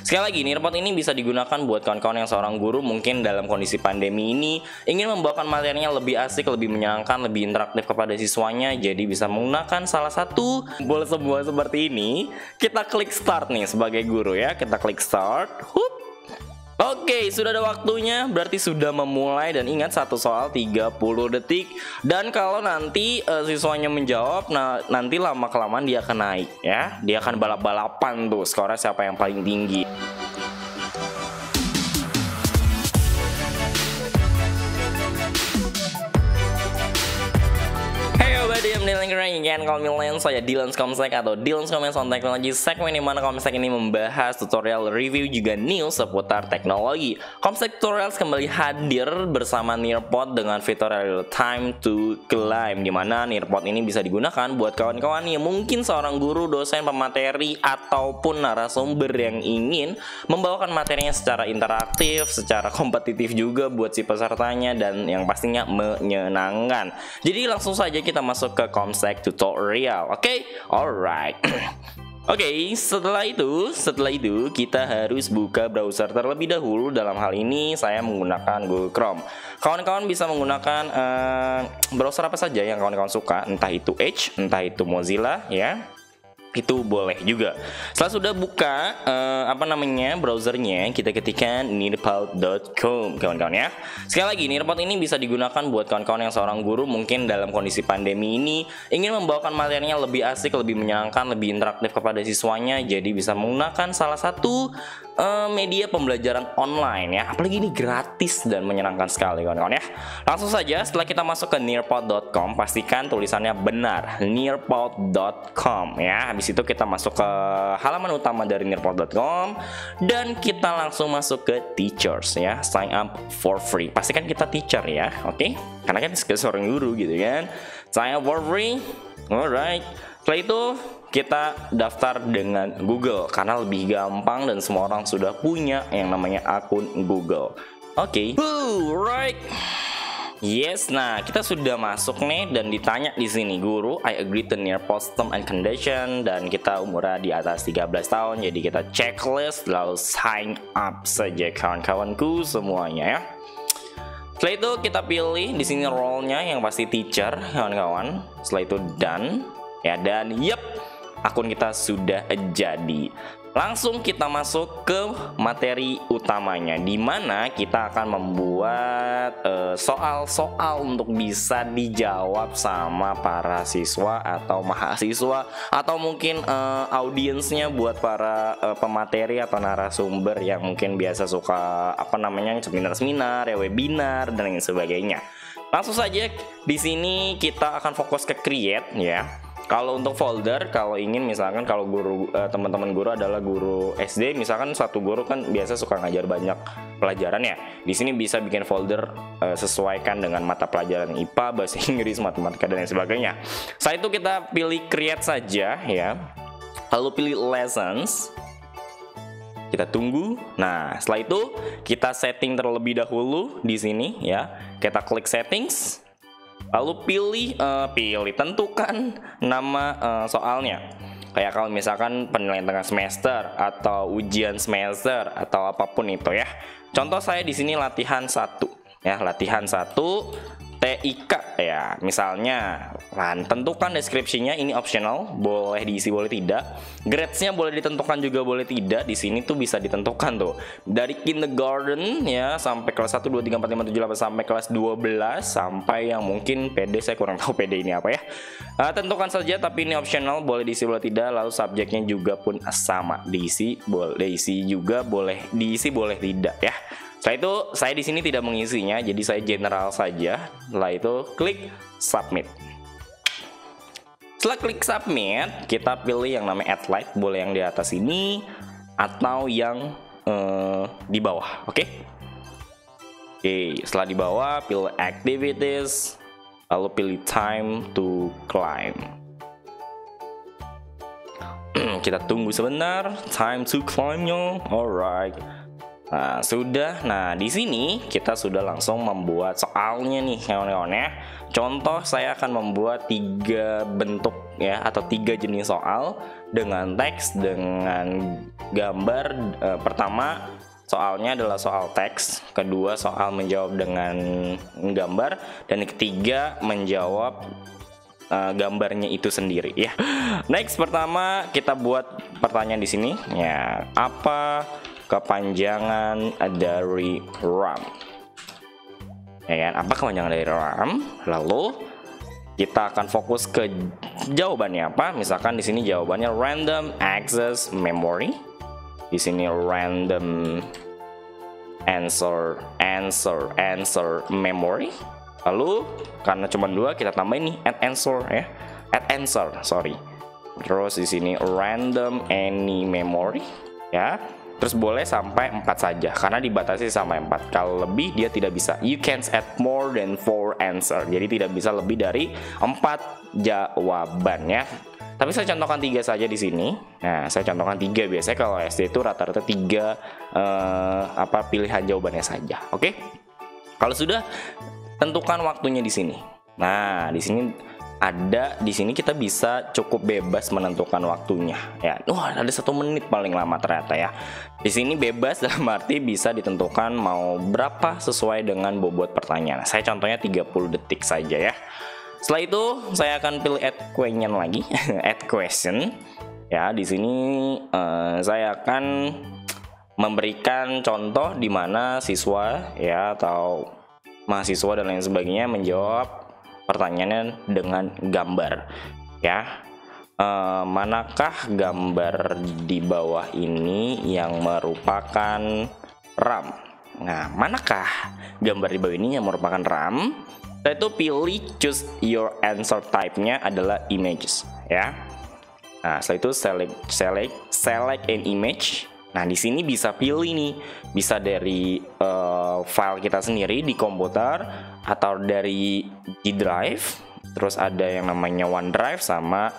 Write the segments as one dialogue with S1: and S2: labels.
S1: Sekali lagi, Nearpod ini bisa digunakan buat kawan-kawan yang seorang guru mungkin dalam kondisi pandemi ini ingin membawakan materinya lebih asik, lebih menyenangkan, lebih interaktif kepada siswanya. Jadi bisa menggunakan salah satu bola sebuah seperti ini. Kita klik start nih sebagai guru ya. Kita klik start. Oke, sudah ada waktunya, berarti sudah memulai. Dan ingat, satu soal 30 detik. Dan kalau nanti siswanya menjawab, nah nanti lama-kelamaan dia akan naik ya. Dia akan balap-balapan tuh, skornya siapa yang paling tinggi. Saya Dylan Komsek atau Dylan Comments on Technology, segmen di mana Komsek ini membahas tutorial, review, juga news seputar teknologi. Komsek Tutorials kembali hadir bersama Nearpod dengan fitur Real Time to Climb, di mana Nearpod ini bisa digunakan buat kawan-kawan yang mungkin seorang guru, dosen, pemateri, ataupun narasumber yang ingin membawakan materinya secara interaktif, secara kompetitif juga buat si pesertanya, dan yang pastinya menyenangkan. Jadi langsung saja kita masuk ke Komsek Tutorial. Oke, alright. Oke, setelah itu kita harus buka browser terlebih dahulu. Dalam hal ini saya menggunakan Google Chrome. Kawan-kawan bisa menggunakan browser apa saja yang kawan-kawan suka, entah itu Edge, entah itu Mozilla ya. Itu boleh juga. Setelah sudah buka browsernya, kita ketikkan nearpod.com kawan-kawan ya. Sekali lagi, Nearpod ini bisa digunakan buat kawan-kawan yang seorang guru mungkin dalam kondisi pandemi ini ingin membawakan materinya lebih asik, lebih menyenangkan, lebih interaktif kepada siswanya. Jadi bisa menggunakan salah satu media pembelajaran online ya. Apalagi ini gratis dan menyenangkan sekali kawan-kawan ya. Langsung saja, setelah kita masuk ke nearpod.com, pastikan tulisannya benar, nearpod.com ya. Habis itu kita masuk ke halaman utama dari nearpod.com dan kita langsung masuk ke teachers ya, sign up for free. Pastikan kita teacher ya, oke? Karena kan seorang guru gitu kan. Sign up for free. Alright. Setelah itu kita daftar dengan Google karena lebih gampang dan semua orang sudah punya yang namanya akun Google. Oke. Right. Yes, nah kita sudah masuk nih dan ditanya di sini, guru, I agree to Nearpod term and condition, dan kita umurnya di atas 13 tahun. Jadi kita checklist lalu sign up saja kawan-kawanku semuanya ya. Setelah itu kita pilih di sini role-nya yang pasti teacher kawan-kawan. Setelah itu done ya, dan yep, akun kita sudah jadi. Langsung kita masuk ke materi utamanya, di mana kita akan membuat soal-soal untuk bisa dijawab sama para siswa atau mahasiswa, atau mungkin audiensnya buat para pemateri atau narasumber yang mungkin biasa suka seminar-seminar, ya webinar dan lain sebagainya. Langsung saja di sini kita akan fokus ke create ya. Kalau untuk folder, kalau ingin misalkan kalau guru teman-teman guru adalah guru SD, misalkan satu guru kan biasa suka ngajar banyak pelajaran ya. Di sini bisa bikin folder sesuaikan dengan mata pelajaran IPA, bahasa Inggris, matematika dan lain sebagainya. Setelah itu kita pilih create saja ya. Lalu pilih lessons. Kita tunggu. Nah, setelah itu kita setting terlebih dahulu di sini ya. Kita klik settings. Lalu tentukan nama soalnya. Kayak kalau misalkan penilaian tengah semester atau ujian semester atau apapun itu ya. Contoh saya di sini latihan 1 ya, latihan 1 TIK ya, misalnya. Nah, tentukan deskripsinya, ini optional, boleh diisi boleh tidak. Grades-nya boleh ditentukan juga boleh tidak. Di sini tuh bisa ditentukan tuh. Dari kindergarten ya sampai kelas 1 2 3 4 5 7 8 sampai kelas 12 sampai yang mungkin PD, saya kurang tahu PD ini apa ya. Tentukan saja, tapi ini optional, boleh diisi boleh tidak. Lalu subjeknya juga pun sama, diisi boleh diisi juga, boleh diisi boleh tidak ya. Setelah itu saya di sini tidak mengisinya, jadi saya general saja. Setelah itu klik submit. Setelah klik submit, kita pilih yang namanya add light, boleh yang di atas ini atau yang di bawah, oke? Oke, setelah di bawah pilih activities, lalu pilih time to climb. Kita tunggu sebentar, time to climb-nya. Alright. Nah, sudah. Nah, di sini kita sudah langsung membuat soalnya nih kawan-kawan ya. Contoh, saya akan membuat 3 bentuk ya, atau 3 jenis soal dengan teks, dengan gambar. Pertama soalnya adalah soal teks, kedua soal menjawab dengan gambar, dan ketiga menjawab gambarnya itu sendiri ya. Next, pertama kita buat pertanyaan di sini ya. Apa kepanjangan dari RAM? Ya kan? Apa kepanjangan dari RAM? Lalu kita akan fokus ke jawabannya apa. Misalkan di sini jawabannya random access memory. Di sini random answer memory. Lalu karena cuma 2 kita tambahin nih add answer, sorry. Terus di sini random any memory ya. Terus boleh sampai 4 saja karena dibatasi sampai 4. Kalau lebih dia tidak bisa. You can add more than 4 answer. Jadi tidak bisa lebih dari 4 jawaban ya. Tapi saya contohkan 3 saja di sini. Nah, saya contohkan 3. Biasanya kalau SD itu rata-rata 3 pilihan jawabannya saja. Oke? Kalau sudah, tentukan waktunya di sini. Nah, di sini kita bisa cukup bebas menentukan waktunya ya. Wah, ada 1 menit paling lama ternyata ya. Di sini bebas dalam arti bisa ditentukan mau berapa sesuai dengan bobot pertanyaan. Saya contohnya 30 detik saja ya. Setelah itu saya add question lagi. Add question ya. Di sini saya akan memberikan contoh di mana siswa ya atau mahasiswa dan lain sebagainya menjawab pertanyaannya dengan gambar ya. Manakah gambar di bawah ini yang merupakan RAM? Nah, manakah gambar di bawah ini yang merupakan RAM? Setelah itu pilih choose your answer type-nya adalah images ya. Nah, setelah itu select an image. Nah, di sini bisa pilih nih, bisa dari file kita sendiri di komputer atau dari G Drive. Terus ada yang namanya OneDrive sama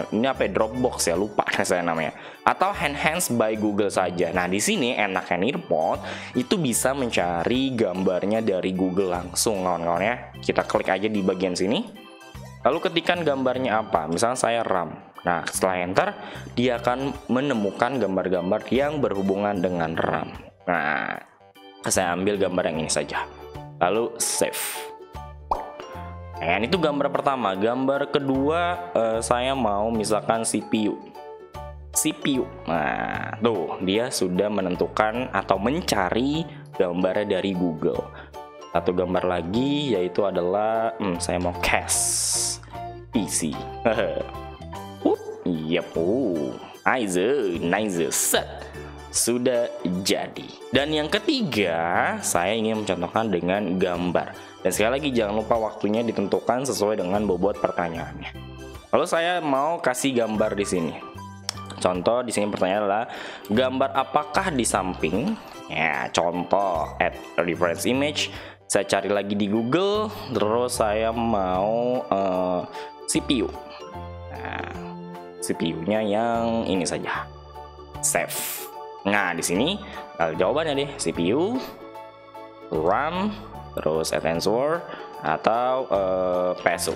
S1: ini apa ya, Dropbox ya, lupa saya namanya. Atau enhanced by Google saja. Nah, di sini enaknya Nearpod itu bisa mencari gambarnya dari Google langsung kawan-kawan ya. Kita klik aja di bagian sini. Lalu ketikkan gambarnya apa? Misalnya saya RAM. Nah, setelah enter, dia akan menemukan gambar-gambar yang berhubungan dengan RAM. Nah, saya ambil gambar yang ini saja. Lalu save. Nah, itu gambar pertama. Gambar kedua, saya mau misalkan CPU. Nah, tuh, dia sudah menentukan atau mencari gambarnya dari Google. Satu gambar lagi, yaitu adalah, saya mau cache PC. Yep, nice, set, sudah jadi. Dan yang ketiga, saya ingin mencontohkan dengan gambar. Dan sekali lagi jangan lupa waktunya ditentukan sesuai dengan bobot pertanyaannya. Lalu saya mau kasih gambar di sini. Contoh di sini pertanyaan adalah gambar apakah di samping? Ya, contoh add reference image. Saya cari lagi di Google, terus saya mau CPU. Nah, CPU-nya yang ini saja. Save. Nah, di sini jawabannya deh, CPU, RAM, terus add answer atau PSU.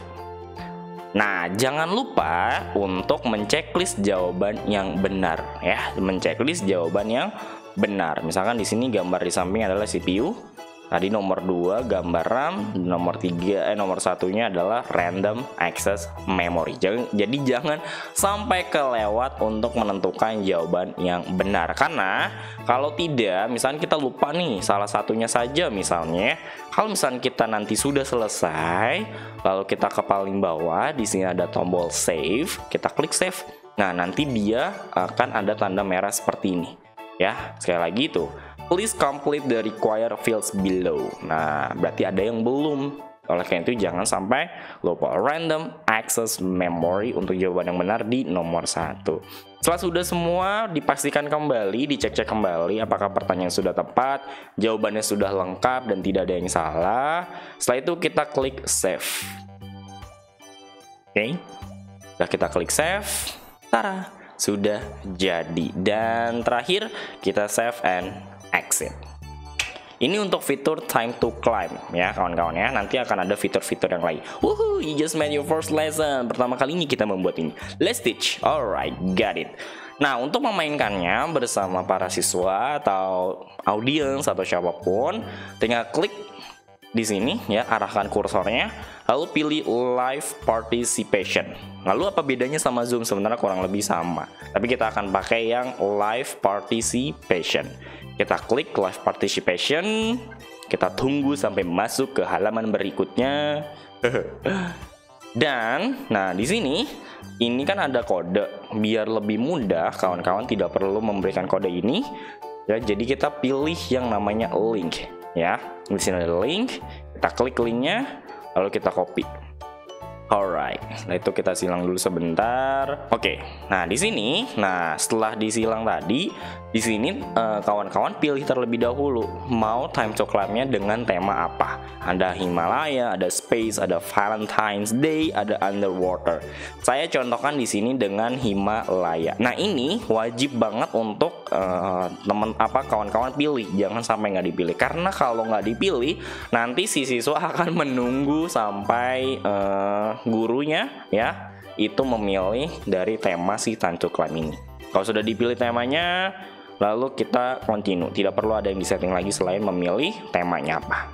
S1: Nah, jangan lupa untuk menceklis jawaban yang benar ya, menceklis jawaban yang benar. Misalkan di sini gambar di samping adalah CPU. Tadi nomor 2 gambar RAM, nomor 1-nya adalah random access memory. Jadi jangan sampai kelewat untuk menentukan jawaban yang benar. Karena kalau tidak, misalnya kita lupa nih salah satunya saja misalnya. Kalau misalnya kita nanti sudah selesai, lalu kita ke paling bawah, di sini ada tombol save, kita klik save. Nah, nanti dia akan ada tanda merah seperti ini. Ya, sekali lagi tuh. Please complete the required fields below. Nah, berarti ada yang belum. Oleh karena itu jangan sampai lupa random access memory untuk jawaban yang benar di nomor 1. Setelah sudah semua, dipastikan kembali, dicek-cek kembali apakah pertanyaan sudah tepat, jawabannya sudah lengkap dan tidak ada yang salah. Setelah itu kita klik save. Oke. Sudah kita klik save. Tara, sudah jadi. Dan terakhir kita save and exit. Ini untuk fitur time to climb ya kawan-kawan ya. Nanti akan ada fitur-fitur yang lain. Woohoo, you just made your first lesson. Pertama kali ini kita membuat ini. Let's teach. Alright, got it. Nah, untuk memainkannya bersama para siswa atau audiens atau siapapun, tinggal klik di sini ya, arahkan kursornya, lalu pilih live participation. Lalu apa bedanya sama Zoom? Sebenarnya kurang lebih sama, tapi kita akan pakai yang live participation. Kita klik live participation, kita tunggu sampai masuk ke halaman berikutnya. Dan nah di sini ini kan ada kode, biar lebih mudah kawan-kawan tidak perlu memberikan kode ini ya. Jadi kita pilih yang namanya link ya. Di sini ada link, kita klik linknya, lalu kita copy. Alright, nah itu kita silang dulu sebentar. Oke, nah di sini, nah setelah disilang tadi, di sini kawan-kawan pilih terlebih dahulu mau time to climb-nya dengan tema apa. Ada Himalaya, ada space, ada Valentine's Day, ada underwater. Saya contohkan di sini dengan Himalaya. Nah ini wajib banget untuk kawan-kawan pilih, jangan sampai nggak dipilih. Karena kalau nggak dipilih, nanti si siswa akan menunggu sampai gurunya ya itu memilih dari tema si time to climb ini. Kalau sudah dipilih temanya, lalu kita continue. Tidak perlu ada yang disetting lagi selain memilih temanya apa.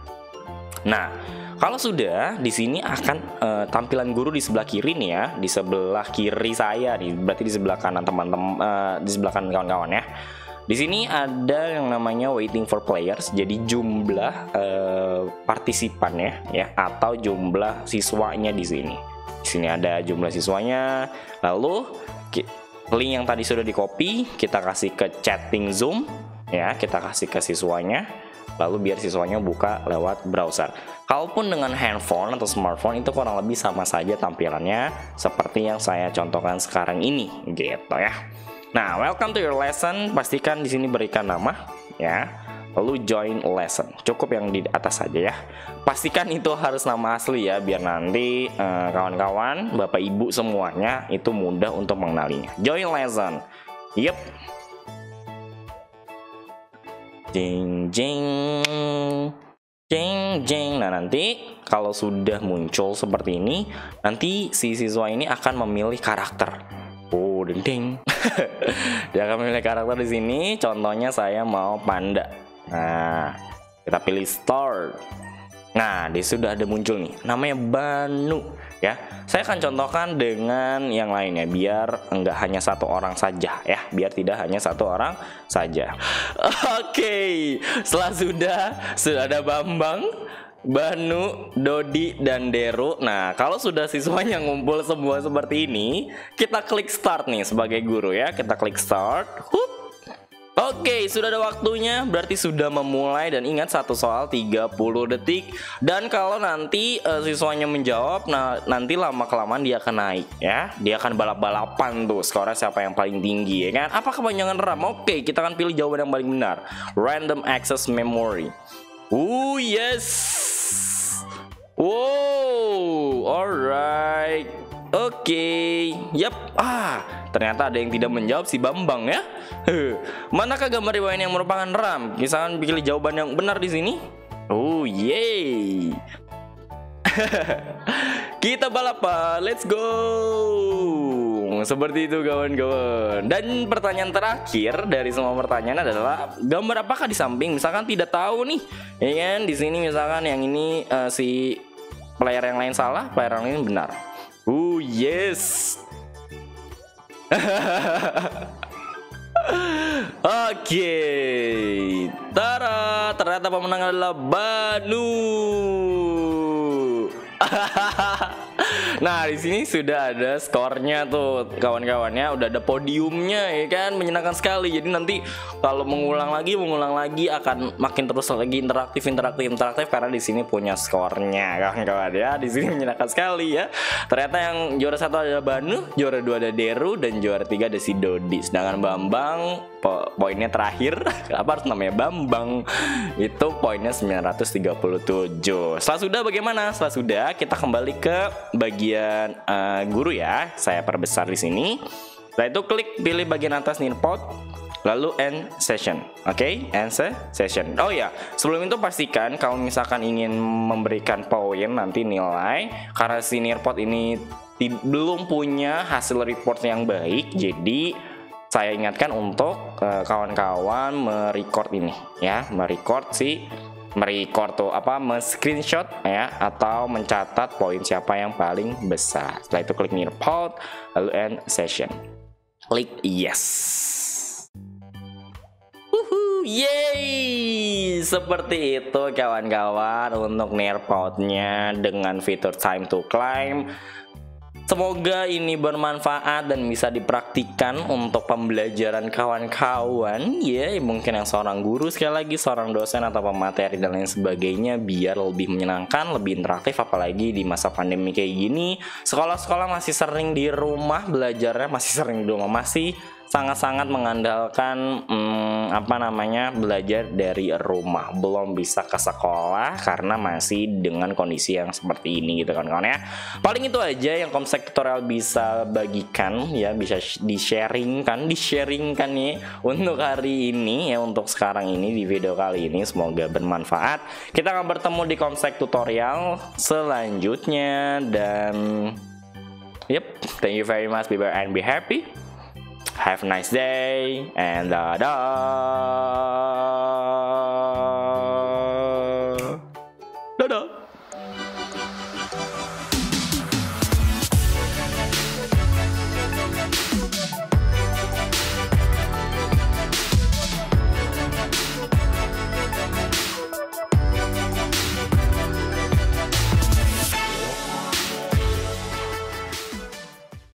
S1: Nah, kalau sudah di sini akan tampilan guru di sebelah kiri nih ya, di sebelah kiri saya nih, berarti di sebelah kanan teman-teman, di sebelah kanan kawan-kawan ya. Di sini ada yang namanya waiting for players, jadi jumlah partisipan ya atau jumlah siswanya di sini. Di sini ada jumlah siswanya. Lalu link yang tadi sudah di copy, kita kasih ke chatting Zoom ya, kita kasih ke siswanya. Lalu biar siswanya buka lewat browser. Kalaupun dengan handphone atau smartphone itu kurang lebih sama saja tampilannya seperti yang saya contohkan sekarang ini gitu ya. Nah, welcome to your lesson. Pastikan di sini berikan nama ya. Lalu join lesson. Cukup yang di atas saja ya. Pastikan itu harus nama asli ya, biar nanti kawan-kawan, Bapak Ibu semuanya itu mudah untuk mengenalinya. Join lesson. Yep. Jing jing. Jeng jeng. Nah nanti kalau sudah muncul seperti ini, nanti si siswa ini akan memilih karakter. Oh, ding ding. Dia akan memilih karakter di sini. Contohnya saya mau panda. Nah, kita pilih start. Nah, dia sudah ada muncul nih. Namanya Banu ya. Saya akan contohkan dengan yang lainnya biar enggak hanya satu orang saja ya. Biar tidak hanya satu orang saja. Oke, setelah sudah ada Bambang, Banu, Dodi, dan Deru. Nah, kalau sudah siswanya ngumpul semua seperti ini, kita klik start nih sebagai guru ya. Kita klik start. Oke, sudah ada waktunya, berarti sudah memulai. Dan ingat, satu soal 30 detik. Dan kalau nanti siswanya menjawab, nah nanti lama-kelamaan dia akan naik ya. Dia akan balap-balapan tuh, skornya siapa yang paling tinggi ya kan. Apa kepanjangan RAM? Oke, kita akan pilih jawaban yang paling benar. Random access memory. Yes. Wow, alright. Oke, yap. Ternyata ada yang tidak menjawab, si Bambang ya. Manakah gambar riwayat yang merupakan RAM? Misalkan pilih jawaban yang benar di sini. Oh, yeay. Kita balapan, let's go. Seperti itu kawan-kawan. Dan pertanyaan terakhir dari semua pertanyaan adalah gambar apakah di samping? Misalkan tidak tahu nih, ya kan? Di sini misalkan yang ini si player yang lain salah, player yang lain benar. Yes. Oke. Tara, ternyata pemenang adalah Banu. Nah, di sini sudah ada skornya tuh kawan-kawannya, udah ada podiumnya ya kan, menyenangkan sekali. Jadi nanti kalau mengulang lagi akan makin terus lagi interaktif karena di sini punya skornya kawan-kawan ya. Di sini menyenangkan sekali ya. Ternyata yang juara 1 ada Banu, juara 2 ada Deru, dan juara 3 ada si Dodi. Sedangkan Bambang poinnya terakhir apa harus namanya Bambang itu poinnya 937. Setelah sudah bagaimana? Setelah sudah kita kembali ke bagian guru ya. Saya perbesar di sini. Setelah itu klik pilih bagian atas nearpod. lalu end session. Oke, end session. Oh ya, sebelum itu pastikan kalau misalkan ingin memberikan poin nanti nilai, karena si Nearpod ini belum punya hasil report yang baik, jadi saya ingatkan untuk kawan-kawan merecord ini ya, merecord tuh screenshot ya, atau mencatat poin siapa yang paling besar. Setelah itu klik Nearpod lalu end session, klik yes. Yeay, seperti itu kawan-kawan untuk Nearpodnya dengan fitur time to climb. Semoga ini bermanfaat dan bisa dipraktikkan untuk pembelajaran kawan-kawan ya, mungkin yang seorang guru, sekali lagi seorang dosen atau pemateri dan lain sebagainya, biar lebih menyenangkan, lebih interaktif. Apalagi di masa pandemi kayak gini, sekolah-sekolah masih sering di rumah belajarnya, masih sangat-sangat mengandalkan belajar dari rumah, belum bisa ke sekolah karena masih dengan kondisi yang seperti ini gitu kan kawan ya. Paling itu aja yang Komsek Tutorial bisa bagikan ya, bisa di-sharingkan nih untuk hari ini ya, untuk sekarang ini di video kali ini. Semoga bermanfaat. Kita akan bertemu di Komsek Tutorial selanjutnya, dan thank you very much, be well and be happy. Have a nice day and dadah.